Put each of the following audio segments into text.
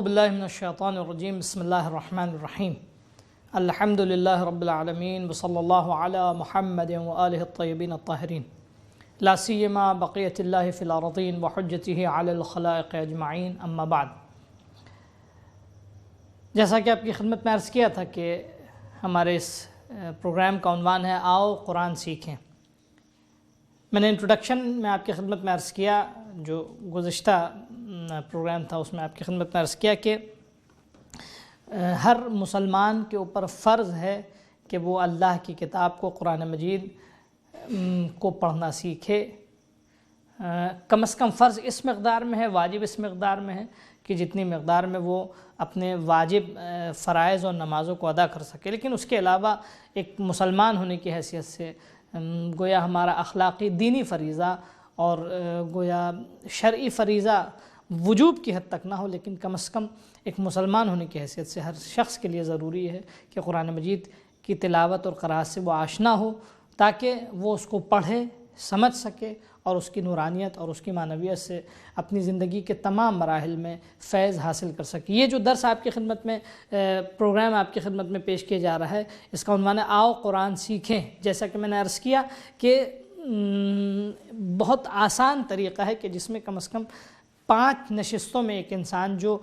باللہ من الشیطان الرجیم بسم اللہ الرحمن الرحیم الحمد للہ رب العالمین وصلی اللہ علی محمد وآلہ الطیبین الطاہرین لا سیما بقیت اللہ فی الارضین وحجتہ علی الخلائق اجمعین اما بعد۔ جیسا کہ آپ کی خدمت میں عرض کیا تھا کہ ہمارے اس پروگرام کا عنوان ہے آؤ قرآن سیکھیں۔ میں نے انٹروڈکشن میں آپ کی خدمت میں عرض کیا، جو گزشتہ پروگرام تھا اس میں آپ کی خدمت میں عرض کیا کہ ہر مسلمان کے اوپر فرض ہے کہ وہ اللہ کی کتاب کو، قرآن مجید کو پڑھنا سیکھے۔ کم از کم فرض اس مقدار میں ہے، واجب اس مقدار میں ہے کہ جتنی مقدار میں وہ اپنے واجب فرائض اور نمازوں کو ادا کر سکے، لیکن اس کے علاوہ ایک مسلمان ہونے کی حیثیت سے گویا ہمارا اخلاقی دینی فریضہ اور گویا شرعی فریضہ وجوب کی حد تک نہ ہو، لیکن کم از کم ایک مسلمان ہونے کی حیثیت سے ہر شخص کے لیے ضروری ہے کہ قرآن مجید کی تلاوت اور قراءت سے وہ آشنا ہو، تاکہ وہ اس کو پڑھے، سمجھ سکے اور اس کی نورانیت اور اس کی معنویت سے اپنی زندگی کے تمام مراحل میں فیض حاصل کر سکے۔ یہ جو درس آپ کی خدمت میں پروگرام آپ کی خدمت میں پیش کیا جا رہا ہے، اس کا عنوان ہے آؤ قرآن سیکھیں۔ جیسا کہ میں نے عرض کیا کہ بہت آسان طریقہ ہے کہ جس میں کم از کم 5 نشستوں میں ایک انسان جو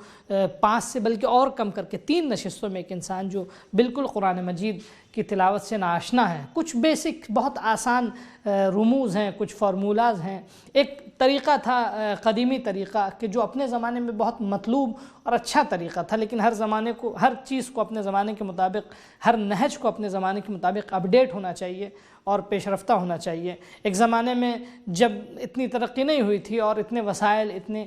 5 سے بلکہ اور کم کر کے 3 نشستوں میں ایک انسان جو بالکل قرآن مجید کی تلاوت سے ناآشنا ہے، کچھ بیسک بہت آسان رموز ہیں، کچھ فارمولاز ہیں۔ ایک طریقہ تھا قدیمی طریقہ کہ جو اپنے زمانے میں بہت مطلوب اور اچھا طریقہ تھا، لیکن ہر چیز کو اپنے زمانے کے مطابق، ہر نہج کو اپنے زمانے کے مطابق اپڈیٹ ہونا چاہیے اور پیش رفتہ ہونا چاہیے۔ ایک زمانے میں جب اتنی ترقی نہیں ہوئی تھی اور اتنے وسائل، اتنے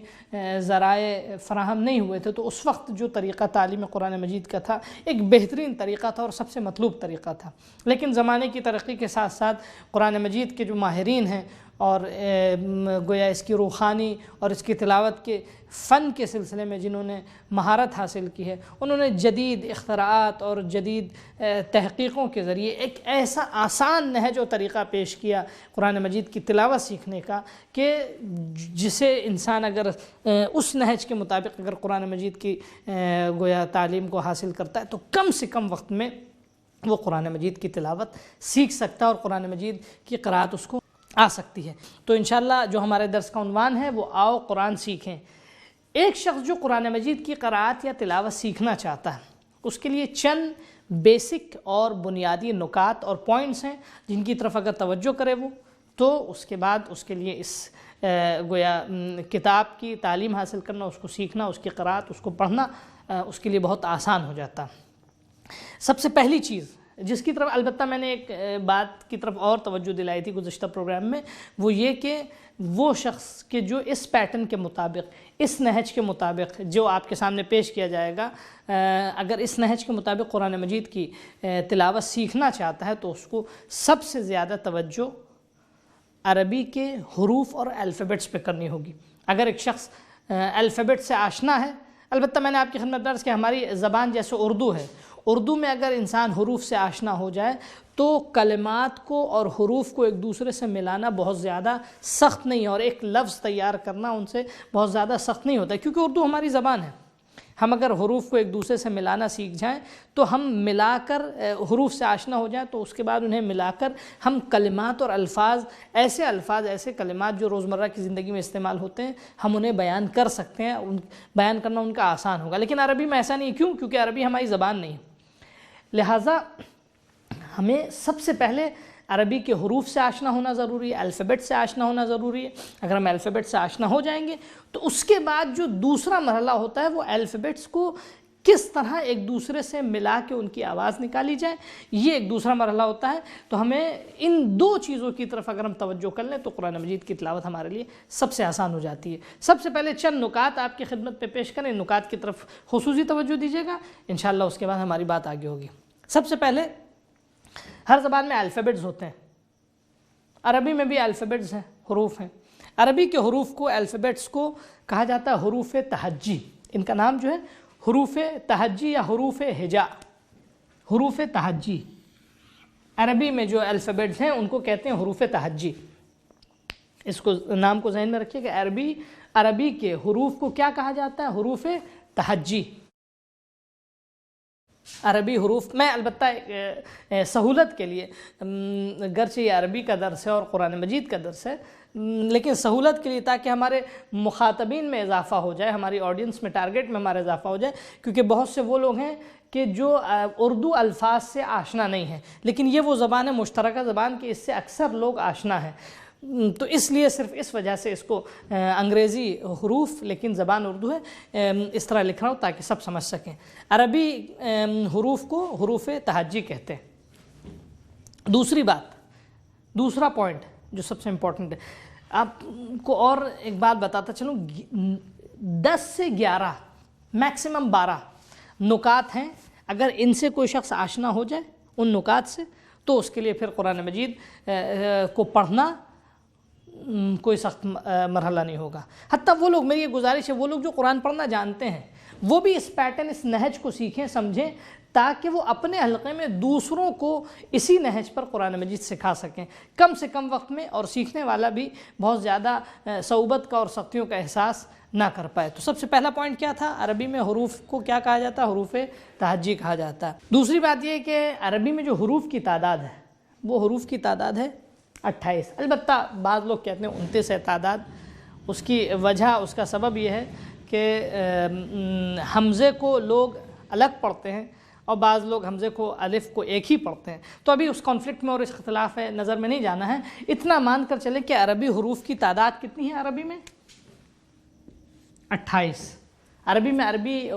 ذرائع فراہم نہیں ہوئے تھے، تو اس وقت جو طریقہ تعلیم قرآن مجید کا تھا ایک بہترین طریقہ تھا اور سب سے مطلوب طریقہ تھا۔ لیکن زمانے کی ترقی کے ساتھ ساتھ قرآن مجید کے جو ماہرین ہیں اور گویا اس کی روحانی اور اس کی تلاوت کے فن کے سلسلے میں جنہوں نے مہارت حاصل کی ہے، انہوں نے جدید اختراعات اور جدید تحقیقوں کے ذریعے ایک ایسا آسان نہج و طریقہ پیش کیا قرآن مجید کی تلاوت سیکھنے کا کہ جسے انسان اگر اس نہج کے مطابق اگر قرآن مجید کی گویا تعلیم کو حاصل کرتا ہے تو کم سے کم وقت میں وہ قرآن مجید کی تلاوت سیکھ سکتا ہے اور قرآن مجید کی قراءت اس کو آ سکتی ہے۔ تو انشاءاللہ جو ہمارے درس کا عنوان ہے وہ آؤ قرآن سیکھیں۔ ایک شخص جو قرآن مجید کی قراءت یا تلاوت سیکھنا چاہتا ہے، اس کے لیے چند بیسک اور بنیادی نکات اور پوائنٹس ہیں جن کی طرف اگر توجہ کرے وہ، تو اس کے بعد اس کے لیے اس گویا کتاب کی تعلیم حاصل کرنا، اس کو سیکھنا، اس کی قراءت، اس کو پڑھنا اس کے لیے بہت آسان ہو جاتا۔ سب سے پہلی چیز جس کی طرف البتہ میں نے ایک بات کی طرف اور توجہ دلائی تھی گزشتہ پروگرام میں، وہ یہ کہ وہ شخص کہ جو اس پیٹرن کے مطابق، اس نہج کے مطابق جو آپ کے سامنے پیش کیا جائے گا، اگر اس نہج کے مطابق قرآن مجید کی تلاوت سیکھنا چاہتا ہے تو اس کو سب سے زیادہ توجہ عربی کے حروف اور الفابیٹس پہ کرنی ہوگی۔ اگر ایک شخص الفابیٹ سے آشنا ہے، البتہ میں نے آپ کی خدمت درس کہ ہماری زبان جیسے اردو ہے، اردو میں اگر انسان حروف سے آشنا ہو جائے تو کلمات کو اور حروف کو ایک دوسرے سے ملانا بہت زیادہ سخت نہیں ہے، اور ایک لفظ تیار کرنا ان سے بہت زیادہ سخت نہیں ہوتا ہے، کیونکہ اردو ہماری زبان ہے۔ ہم اگر حروف کو ایک دوسرے سے ملانا سیکھ جائیں تو ہم ملا کر حروف سے آشنا ہو جائیں تو اس کے بعد انہیں ملا کر ہم کلمات اور الفاظ، ایسے کلمات جو روزمرہ کی زندگی میں استعمال ہوتے ہیں، ہم انہیں بیان کر سکتے ہیں، بیان کرنا ان کا آسان ہوگا۔ لیکن عربی میں ایسا نہیں، کیوں؟ کیونکہ عربی ہماری زبان نہیں ہے۔ لہٰذا ہمیں سب سے پہلے عربی کے حروف سے آشنا ہونا ضروری ہے، الفابیٹ سے آشنا ہونا ضروری ہے۔ اگر ہم الفابیٹ سے آشنا ہو جائیں گے تو اس کے بعد جو دوسرا مرحلہ ہوتا ہے وہ الفابیٹس کو کس طرح ایک دوسرے سے ملا کے ان کی آواز نکالی جائے، یہ ایک دوسرا مرحلہ ہوتا ہے۔ تو ہمیں ان 2 چیزوں کی طرف اگر ہم توجہ کر لیں تو قرآن مجید کی تلاوت ہمارے لیے سب سے آسان ہو جاتی ہے۔ سب سے پہلے چند نکات آپ کی خدمت پہ پیش کریں، نکات کی طرف خصوصی توجہ دیجیے گا، انشاءاللہ اس کے بعد ہماری بات آگے ہوگی۔ سب سے پہلے ہر زبان میں الفابیٹس ہوتے ہیں، عربی میں بھی الفابیٹس ہیں، حروف ہیں۔ عربی کے حروف کو، الفابیٹس کو کہا جاتا ہے حروف تہجی۔ ان کا نام جو ہے حروف تہجی یا حروف ہجا، حروف تہجی۔ عربی میں جو الفابیٹس ہیں ان کو کہتے ہیں حروف تہجی۔ اس کو نام کو ذہن میں رکھیے کہ عربی کے حروف کو کیا کہا جاتا ہے؟ حروف تہجی عربی حروف میں البتہ سہولت کے لیے، گرچہ یہ عربی کا درس ہے اور قرآن مجید کا درس ہے، لیکن سہولت کے لیے تاکہ ہمارے مخاطبین میں اضافہ ہو جائے، ہماری آڈینس میں، ٹارگٹ میں ہمارا اضافہ ہو جائے، کیونکہ بہت سے وہ لوگ ہیں کہ جو اردو الفاظ سے آشنا نہیں ہیں، لیکن یہ وہ زبان ہے مشترکہ زبان کہ اس سے اکثر لوگ آشنا ہیں، تو اس لیے صرف اس وجہ سے اس کو انگریزی حروف لیکن زبان اردو ہے اس طرح لکھ رہا ہوں تاکہ سب سمجھ سکیں۔ عربی حروف کو حروف تہجی کہتے ہیں۔ دوسری بات، دوسرا پوائنٹ جو سب سے امپورٹنٹ ہے، آپ کو اور ایک بات بتاتا چلوں، 10 سے 11 میکسیمم 12 نکات ہیں، اگر ان سے کوئی شخص آشنا ہو جائے ان نکات سے تو اس کے لیے پھر قرآن مجید کو پڑھنا کوئی سخت مرحلہ نہیں ہوگا۔ حتیٰ وہ لوگ، میری یہ گزارش ہے، وہ لوگ جو قرآن پڑھنا جانتے ہیں وہ بھی اس پیٹرن، اس نہج کو سیکھیں، سمجھیں، تاکہ وہ اپنے حلقے میں دوسروں کو اسی نہج پر قرآن مجید سکھا سکیں کم سے کم وقت میں، اور سیکھنے والا بھی بہت زیادہ صعوبت کا اور سختیوں کا احساس نہ کر پائے۔ تو سب سے پہلا پوائنٹ کیا تھا؟ عربی میں حروف کو کیا کہا جاتا ہے؟ حروف تہجی کہا جاتا ہے۔ دوسری بات یہ کہ عربی میں جو حروف کی تعداد ہے وہ حروف کی تعداد ہے 28۔ البتہ بعض لوگ کہتے ہیں 29 ہے تعداد، اس کی وجہ، اس کا سبب یہ ہے کہ حمزے کو لوگ الگ پڑھتے ہیں اور بعض لوگ حمزے کو الف کو ایک ہی پڑھتے ہیں، تو ابھی اس کانفلکٹ میں اور اس اختلاف ہے نظر میں نہیں جانا ہے، اتنا مان کر چلے کہ عربی حروف کی تعداد کتنی ہے؟ عربی میں 28۔ عربی میں عربی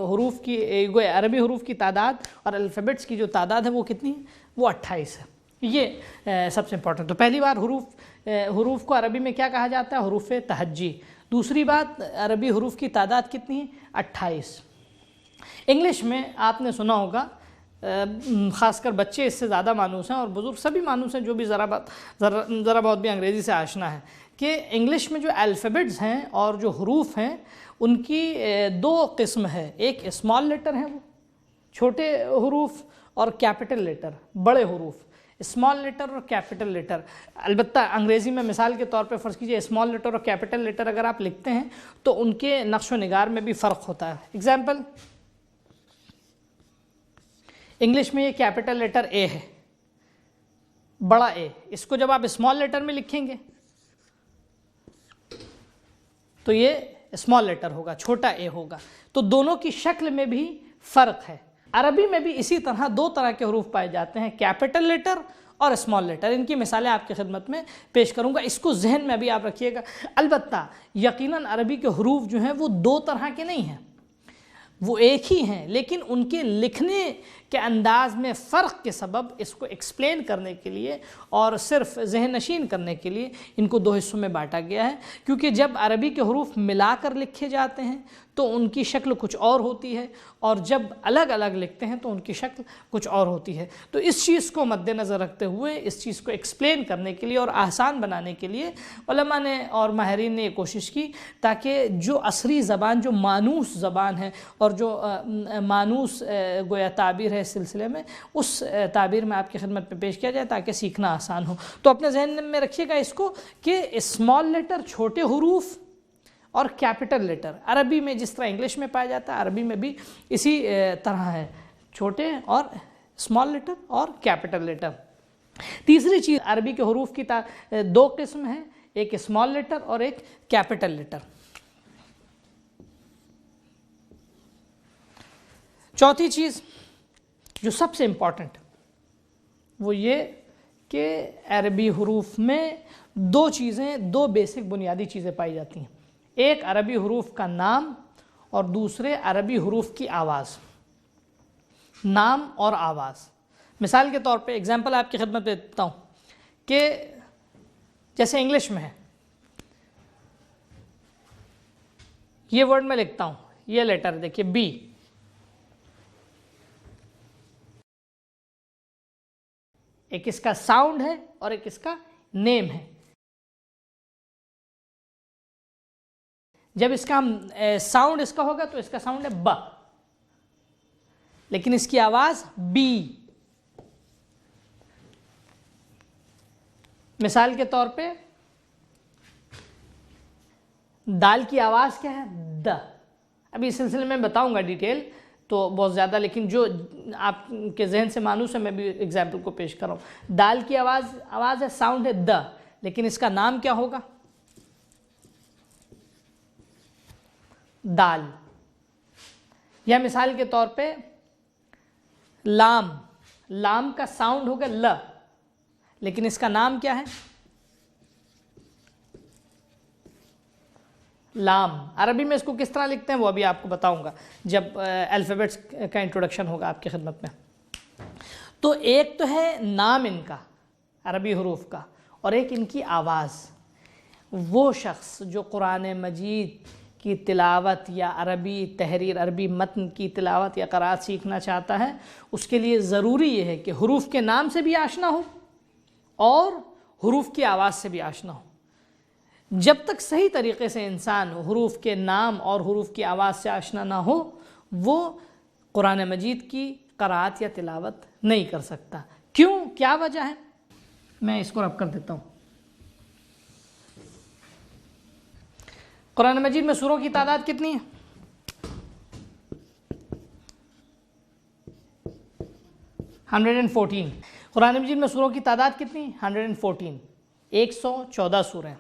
حروف کی تعداد اور الفابیٹس کی جو تعداد ہے وہ کتنی ہے؟ وہ 28 ہے۔ یہ سب سے امپورٹنٹ۔ تو پہلی بار حروف کو عربی میں کیا کہا جاتا ہے؟ حروف تہجی۔ دوسری بات، عربی حروف کی تعداد کتنی ہے؟ 28۔ انگلش میں آپ نے سنا ہوگا، خاص کر بچے اس سے زیادہ مانوس ہیں اور بزرگ سبھی مانوس ہیں جو بھی ذرا بہت بھی انگریزی سے آشنا ہے، کہ انگلش میں جو الفابیٹس ہیں اور جو حروف ہیں ان کی 2 قسم ہے، ایک اسمال لیٹر ہیں وہ چھوٹے حروف، اور کیپٹل لیٹر بڑے حروف، اسمال لیٹر اور کیپٹل لیٹر۔ البتہ انگریزی میں مثال کے طور پہ فرض کیجئے اسمال لیٹر اور کیپٹل لیٹر اگر آپ لکھتے ہیں تو ان کے نقش و نگار میں بھی فرق ہوتا ہے۔ اگزامپل، انگلش میں یہ کیپٹل لیٹر اے ہے، بڑا اے، اس کو جب آپ اسمال لیٹر میں لکھیں گے تو یہ اسمال لیٹر ہوگا، چھوٹا اے ہوگا، تو دونوں کی شکل میں بھی فرق ہے۔ عربی میں بھی اسی طرح 2 طرح کے حروف پائے جاتے ہیں، کیپٹل لیٹر اور اسمال لیٹر۔ ان کی مثالیں آپ کی خدمت میں پیش کروں گا، اس کو ذہن میں ابھی آپ رکھیے گا۔ البتہ یقیناً عربی کے حروف جو ہیں وہ 2 طرح کے نہیں ہیں، وہ ایک ہی ہیں، لیکن ان کے لکھنے کے انداز میں فرق کے سبب اس کو ایکسپلین کرنے کے لیے اور صرف ذہن نشین کرنے کے لیے ان کو 2 حصوں میں بانٹا گیا ہے، کیونکہ جب عربی کے حروف ملا کر لکھے جاتے ہیں تو ان کی شکل کچھ اور ہوتی ہے، اور جب الگ الگ لکھتے ہیں تو ان کی شکل کچھ اور ہوتی ہے۔ تو اس چیز کو مد نظر رکھتے ہوئے، اس چیز کو ایکسپلین کرنے کے لیے اور آسان بنانے کے لیے علماء نے اور ماہرین نے یہ کوشش کی تاکہ جو عصری زبان، جو مانوس زبان ہے اور جو مانوس گویا تعبیر ہے اس سلسلے میں، اس تعبیر میں آپ کی خدمت میں پیش کیا جائے تاکہ سیکھنا آسان ہو۔ تو اپنے ذہن میں رکھیے گا اس کو کہ اسمال لیٹر چھوٹے حروف اور کیپٹل لیٹر عربی میں جس طرح انگلش میں پایا جاتا ہے، عربی میں بھی اسی طرح ہے، چھوٹے اور اسمال لیٹر اور کیپٹل لیٹر۔ تیسری چیز، عربی کے حروف کی 2 قسم ہیں، ایک اسمال لیٹر اور ایک کیپٹل لیٹر۔ چوتھی چیز جو سب سے امپورٹنٹ وہ یہ کہ عربی حروف میں 2 بیسک بنیادی چیزیں پائی جاتی ہیں، ایک عربی حروف کا نام اور دوسرے عربی حروف کی آواز، نام اور آواز۔ مثال کے طور پہ ایگزامپل آپ کی خدمت میں دیتا ہوں کہ جیسے انگلش میں ہے، یہ ورڈ میں لکھتا ہوں، یہ لیٹر دیکھیے بی، ایک اس کا ساؤنڈ ہے اور ایک اس کا نیم ہے۔ جب اس کا ساؤنڈ اس کا ہوگا تو اس کا ساؤنڈ ہے ب، لیکن اس کی آواز بی۔ مثال کے طور پہ دال کی آواز کیا ہے؟ د، ابھی اس سلسلے میں بتاؤں گا ڈیٹیل تو بہت زیادہ، لیکن جو آپ کے ذہن سے مانوس ہے میں بھی ایگزامپل کو پیش کر رہا ہوں. دال کی آواز ہے، ساؤنڈ ہے د، لیکن اس کا نام کیا ہوگا؟ دال. یا مثال کے طور پہ لام کا ساؤنڈ ہوگا ل، لیکن اس کا نام کیا ہے؟ لام. عربی میں اس کو کس طرح لکھتے ہیں وہ ابھی آپ کو بتاؤں گا جب الفابیٹس کا انٹروڈکشن ہوگا آپ کی خدمت میں. تو ایک تو ہے نام ان کا عربی حروف کا، اور ایک ان کی آواز. وہ شخص جو قرآن مجید کی تلاوت یا عربی تحریر، عربی متن کی تلاوت یا قرأت سیکھنا چاہتا ہے، اس کے لیے ضروری یہ ہے کہ حروف کے نام سے بھی آشنا ہو اور حروف کی آواز سے بھی آشنا ہو. جب تک صحیح طریقے سے انسان حروف کے نام اور حروف کی آواز سے آشنا نہ ہو، وہ قرآن مجید کی قرأت یا تلاوت نہیں کر سکتا. کیوں؟ کیا وجہ ہے؟ میں اس کو رب کر دیتا ہوں. قرآن مجید میں سوروں کی تعداد کتنی ہے؟ 114. قرآن مجید میں سوروں کی تعداد کتنی؟ 114. 114 سوریں.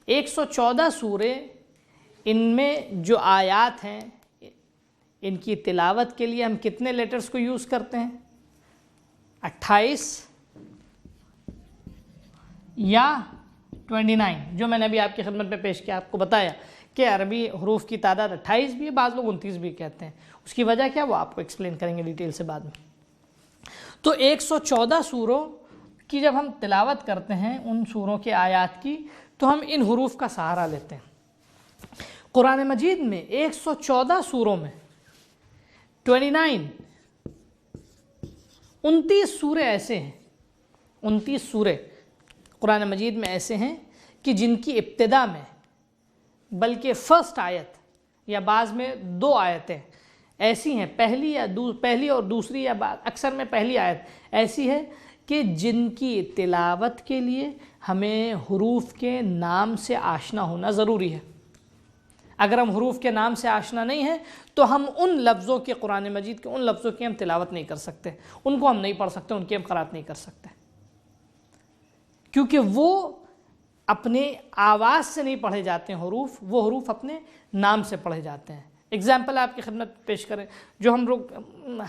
114 سورے، ان میں جو آیات ہیں ان کی تلاوت کے لیے ہم کتنے لیٹرز کو یوز کرتے ہیں؟ 28 یا 29، جو میں نے ابھی آپ کی خدمت میں پیش کیا، آپ کو بتایا کہ عربی حروف کی تعداد 28 بھی ہے، بعض لوگ 29 بھی کہتے ہیں. اس کی وجہ کیا وہ آپ کو ایکسپلین کریں گے ڈیٹیل سے بعد میں. تو 114 سوروں کی جب ہم تلاوت کرتے ہیں، ان سوروں کے آیات کی، تو ہم ان حروف کا سہارا لیتے ہیں. قرآن مجید میں 114 سوروں میں 29 سورے ایسے ہیں، 29 سورے قرآن مجید میں ایسے ہیں کہ جن کی ابتدا میں بلکہ فرسٹ آیت یا بعض میں 2 آیتیں ایسی ہیں، پہلی اور دوسری یا اکثر میں پہلی آیت ایسی ہے کہ جن کی تلاوت کے لیے ہمیں حروف کے نام سے آشنا ہونا ضروری ہے. اگر ہم حروف کے نام سے آشنا نہیں ہیں تو ہم ان لفظوں کے، قرآن مجید کے ان لفظوں کی ہم تلاوت نہیں کر سکتے، ان کو ہم نہیں پڑھ سکتے، ان کی ہم قرأت نہیں کر سکتے، کیونکہ وہ اپنے آواز سے نہیں پڑھے جاتے ہیں حروف، وہ حروف اپنے نام سے پڑھے جاتے ہیں. اگزامپل آپ کی خدمت پیش کریں، جو ہم لوگ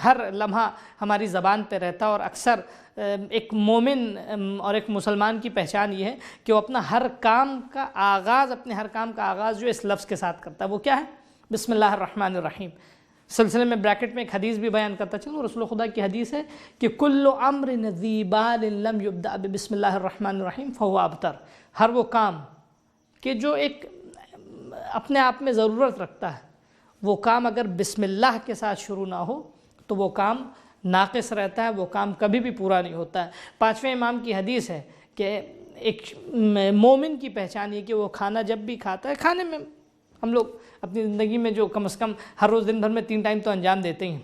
ہر لمحہ ہماری زبان پہ رہتا، اور اکثر ایک مومن اور ایک مسلمان کی پہچان یہ ہے کہ وہ اپنے ہر کام کا آغاز جو اس لفظ کے ساتھ کرتا ہے، وہ کیا ہے؟ بسم اللہ الرحمن الرحیم. سلسلے میں بریکٹ میں ایک حدیث بھی بیان کرتا چلوں، رسول خدا کی حدیث ہے کہ کل امر ذی بال لم یبدأ بسم اللہ الرحمن الرحیم فہو ابتر. ہر وہ کام کہ جو ایک اپنے آپ میں ضرورت رکھتا ہے، وہ کام اگر بسم اللہ کے ساتھ شروع نہ ہو تو وہ کام ناقص رہتا ہے، وہ کام کبھی بھی پورا نہیں ہوتا ہے. 5ویں امام کی حدیث ہے کہ ایک مومن کی پہچان یہ کہ وہ کھانا جب بھی کھاتا ہے، کھانے میں ہم لوگ اپنی زندگی میں جو کم از کم ہر روز دن بھر میں 3 ٹائم تو انجام دیتے ہیں،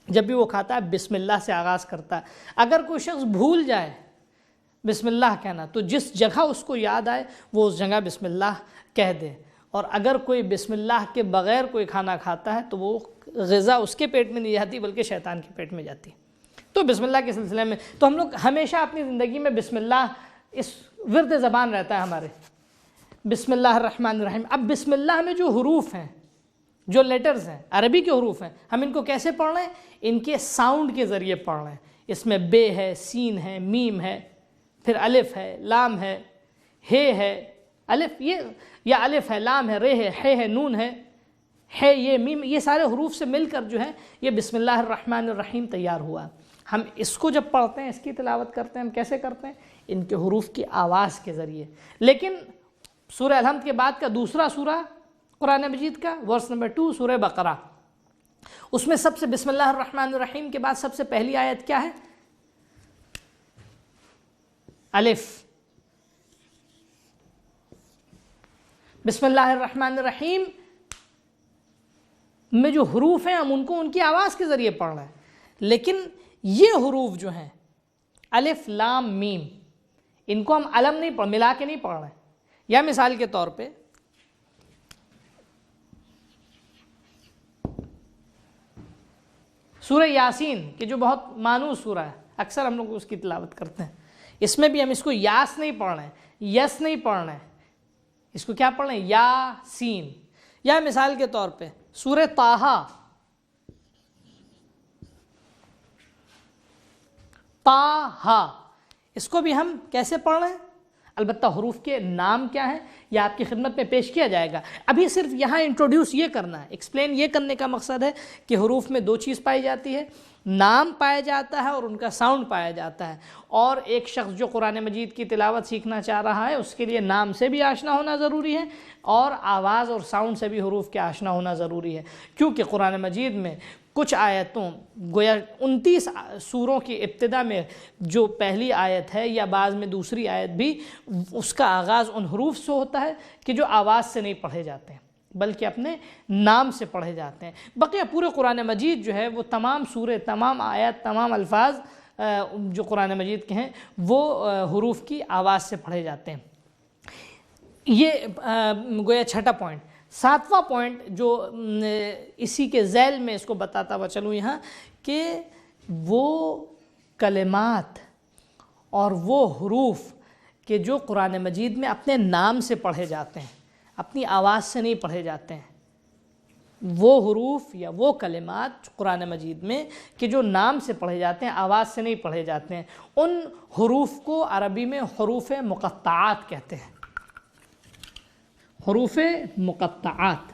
جب بھی وہ کھاتا ہے بسم اللہ سے آغاز کرتا ہے. اگر کوئی شخص بھول جائے بسم اللہ کہنا تو جس جگہ اس کو یاد آئے وہ اس جگہ بسم اللہ کہہ دے. اور اگر کوئی بسم اللہ کے بغیر کوئی کھانا کھاتا ہے تو وہ غذا اس کے پیٹ میں نہیں جاتی بلکہ شیطان کے پیٹ میں جاتی. تو بسم اللہ کے سلسلے میں تو ہم لوگ ہمیشہ اپنی زندگی میں بسم اللہ اس ورد زبان رہتا ہے ہمارے، بسم اللہ الرحمن الرحیم. اب بسم اللہ میں جو حروف ہیں، جو لیٹرز ہیں، عربی کے حروف ہیں، ہم ان کو کیسے پڑھ رہے ہیں؟ ان کے ساؤنڈ کے ذریعے پڑھ رہے ہیں. اس میں بے ہے، سین ہے، میم ہے، پھر الف ہے، لام ہے، ہے الف، یہ یا الف ہے، لام ہے، رے ہے نون ہے، یہ میم، یہ سارے حروف سے مل کر جو ہے یہ بسم اللہ الرحمن الرحیم تیار ہوا. ہم اس کو جب پڑھتے ہیں، اس کی تلاوت کرتے ہیں، ہم کیسے کرتے ہیں؟ ان کے حروف کی آواز کے ذریعے. لیکن سورہ الحمد کے بعد کا دوسرا سورہ قرآن مجید کا ورس نمبر 2 سورہ بقرہ، اس میں سب سے بسم اللہ الرحمن الرحیم کے بعد سب سے پہلی آیت کیا ہے؟ الف. بسم اللہ الرحمن الرحیم میں جو حروف ہیں ہم ان کو ان کی آواز کے ذریعے پڑھ رہے ہیں، لیکن یہ حروف جو ہیں الف لام میم، ان کو ہم علم نہیں ملا کے نہیں پڑھ رہے ہیں. یا مثال کے طور پہ سورہ یاسین کہ جو بہت مانوس سورہ ہے، اکثر ہم لوگ اس کی تلاوت کرتے ہیں، اس میں بھی ہم اس کو یاس نہیں پڑھ رہے ہیں، یس نہیں پڑھ رہے ہیں، اس کو کیا پڑھ رہے ہیں؟ یاسین۔ یا مثال کے طور پہ سورہ طٰہٰ، طٰہٰ، اس کو بھی ہم کیسے پڑھ رہے ہیں؟ البتہ حروف کے نام کیا ہیں یہ آپ کی خدمت میں پیش کیا جائے گا۔ ابھی صرف یہاں انٹروڈیوس یہ کرنا ہے، ایکسپلین یہ کرنے کا مقصد ہے کہ حروف میں دو چیز پائی جاتی ہے، نام پایا جاتا ہے اور ان کا ساؤنڈ پایا جاتا ہے، اور ایک شخص جو قرآن مجید کی تلاوت سیکھنا چاہ رہا ہے اس کے لیے نام سے بھی آشنا ہونا ضروری ہے اور آواز اور ساؤنڈ سے بھی حروف کے آشنا ہونا ضروری ہے، کیونکہ قرآن مجید میں کچھ آیتوں گویا 29 سوروں کی ابتدا میں جو پہلی آیت ہے یا بعض میں دوسری آیت بھی، اس کا آغاز ان حروف سے ہوتا ہے کہ جو آواز سے نہیں پڑھے جاتے ہیں بلکہ اپنے نام سے پڑھے جاتے ہیں۔ بقیہ پورے قرآن مجید جو ہے وہ تمام سورے، تمام آیات، تمام الفاظ جو قرآن مجید کے ہیں وہ حروف کی آواز سے پڑھے جاتے ہیں۔ یہ گویا چھٹا پوائنٹ۔ ساتواں پوائنٹ جو اسی کے ذیل میں اس کو بتاتا ہوا چلوں یہاں، کہ وہ کلمات اور وہ حروف کہ جو قرآن مجید میں اپنے نام سے پڑھے جاتے ہیں، اپنی آواز سے نہیں پڑھے جاتے ہیں، وہ حروف یا وہ کلمات قرآن مجید میں کہ جو نام سے پڑھے جاتے ہیں، آواز سے نہیں پڑھے جاتے ہیں، ان حروف کو عربی میں حروف مقطعات کہتے ہیں۔ حروف مقطعات۔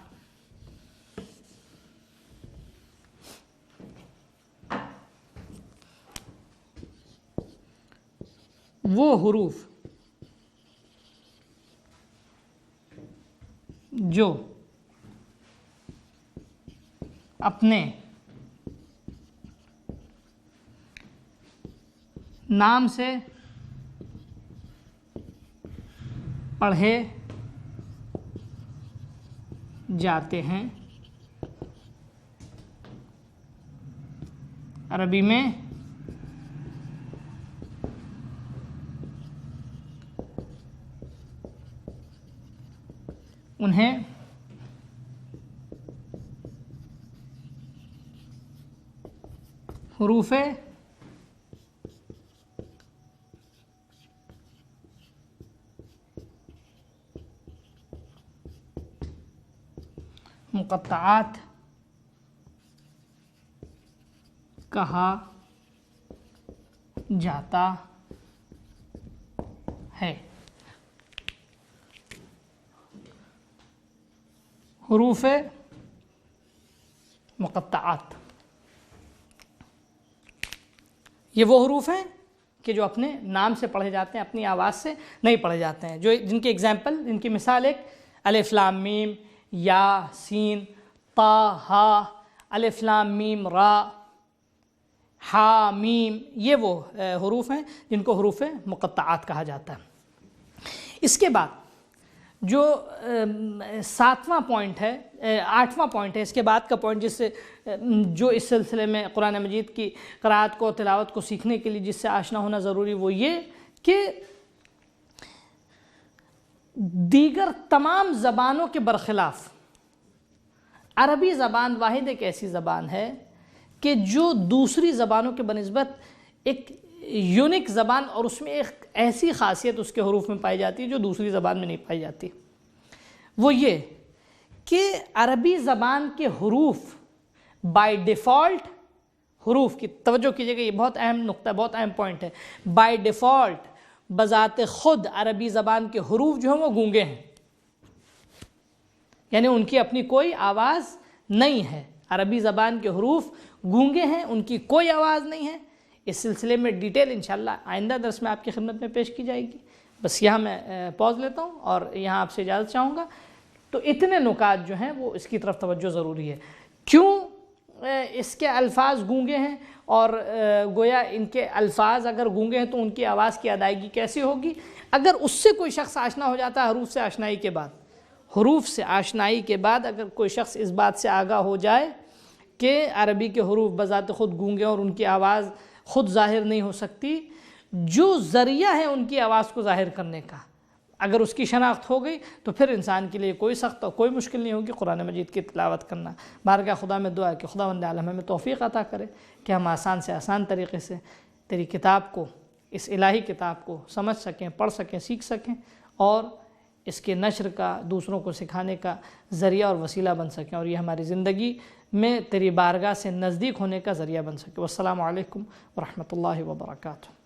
وہ حروف جو اپنے نام سے پڑھے جاتے ہیں، عربی میں انہیں حروف مقطعات کہا جاتا ہے۔ حروف مقطعات یہ وہ حروف ہیں کہ جو اپنے نام سے پڑھے جاتے ہیں، اپنی آواز سے نہیں پڑھے جاتے ہیں، جو جن کی ایگزامپل، جن کی مثال ایک الف لام میم، یا سین، طا ہا، الف لام میم را، ہا میم، یہ وہ حروف ہیں جن کو حروف مقطعات کہا جاتا ہے۔ اس کے بعد جو ساتواں پوائنٹ ہے، آٹھواں پوائنٹ ہے، اس کے بعد کا پوائنٹ جس سے جو اس سلسلے میں قرآن مجید کی قرأت کو، تلاوت کو سیکھنے کے لیے جس سے آشنا ہونا ضروری، وہ یہ کہ دیگر تمام زبانوں کے برخلاف عربی زبان واحد ایک ایسی زبان ہے کہ جو دوسری زبانوں کے بنسبت ایک یونیک زبان، اور اس میں ایک ایسی خاصیت اس کے حروف میں پائی جاتی ہے جو دوسری زبان میں نہیں پائی جاتی، وہ یہ کہ عربی زبان کے حروف بائی ڈیفالٹ، حروف کی توجہ کیجیے گا، یہ بہت اہم نقطہ، بہت اہم پوائنٹ ہے، بائی ڈیفالٹ بذات خود عربی زبان کے حروف جو ہیں وہ گونگے ہیں، یعنی ان کی اپنی کوئی آواز نہیں ہے، عربی زبان کے حروف گونگے ہیں، ان کی کوئی آواز نہیں ہے۔ اس سلسلے میں ڈیٹیل انشاءاللہ آئندہ درس میں آپ کی خدمت میں پیش کی جائے گی۔ بس یہاں میں پاز لیتا ہوں اور یہاں آپ سے اجازت چاہوں گا۔ تو اتنے نکات جو ہیں وہ اس کی طرف توجہ ضروری ہے۔ کیوں اس کے الفاظ گونگے ہیں، اور گویا ان کے الفاظ اگر گونگے ہیں تو ان کی آواز کی ادائیگی کیسی ہوگی؟ اگر اس سے کوئی شخص آشنا ہو جاتا ہے حروف سے آشنائی کے بعد، حروف سے آشنائی کے بعد اگر کوئی شخص اس بات سے آگاہ ہو جائے کہ عربی کے حروف بذات خود گونگے اور ان کی آواز خود ظاہر نہیں ہو سکتی، جو ذریعہ ہے ان کی آواز کو ظاہر کرنے کا، اگر اس کی شناخت ہو گئی تو پھر انسان کے لیے کوئی سخت اور کوئی مشکل نہیں ہوگی قرآن مجید کی تلاوت کرنا۔ بارگاہ خدا میں دعا ہے کہ خداوند عالم ہمیں توفیق عطا کرے کہ ہم آسان سے آسان طریقے سے تیری کتاب کو، اس الہی کتاب کو سمجھ سکیں، پڑھ سکیں، سیکھ سکیں، اور اس کے نشر کا، دوسروں کو سکھانے کا ذریعہ اور وسیلہ بن سکیں، اور یہ ہماری زندگی میں تیری بارگاہ سے نزدیک ہونے کا ذریعہ بن سکے۔ والسلام علیکم ورحمۃ اللہ وبرکاتہ۔